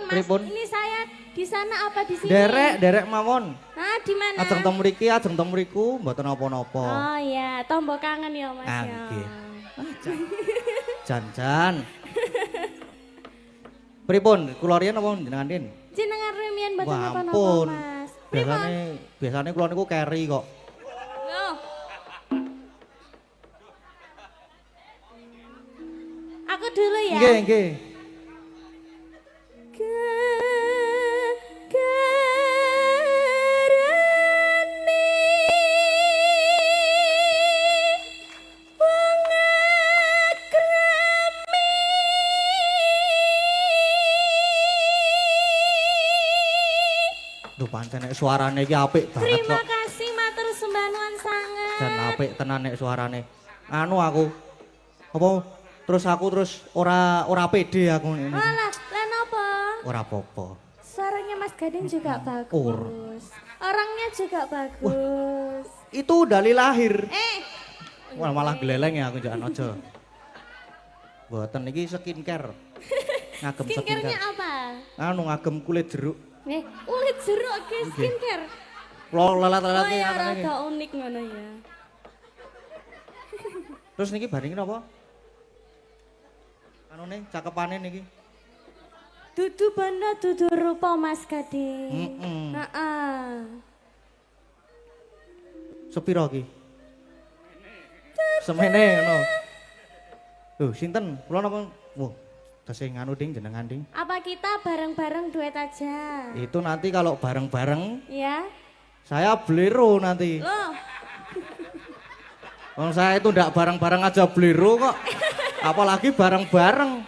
Mas. Pripun? Ini saya di sana apa di sini? Derek mawon. Nah, di mana? Ajeng temu mriki, ajeng temu mriku, mboten napa-napa. Oh iya, tombok kangen ya Mas ya. Nggih. Jan. Pripun? Kula riyen napa jenengan rin? Jenengan rumiyin mboten Wah, napa-napa ampun. Mas. Pripun? Biasane kula niku carry kok. Loh. Aku dulu ya. Nggih. Duh pancen nek suarane iki apik banget Terima kok. kasih matur sembah nuwun sanget. Jan apik tenan nek suarane. Anu aku. Apa terus ora pede aku ini. Alah, lah napa? Ora apa-apa. Suaranya Mas Gading juga bagus. Orangnya juga bagus. Itu dari lahir. Wah, Malah geleleng ya aku jangan aja. Mboten iki skincare. Ngagem skincare-nya skincare. apa? Anu ngagem kulit jeruk. Kulit jeruk ke skincare. Lo Oh lelat-lelat ya, iki. rada unik ngono ya. Terus niki baringin apa? Anune cakepane niki. Dudu banda dudu rupa Mas Gading. Heeh. Heeh. Sepiro ki? Semene ngono. Lho, sinten? Kula napa? Wah, tesih nganu ding jenengan ding. Apa kita bareng-bareng duet aja? Itu nanti kalau bareng-bareng Ya. saya blero nanti. Loh, Wong saya itu ndak bareng-bareng aja blero kok. Apalagi bareng-bareng.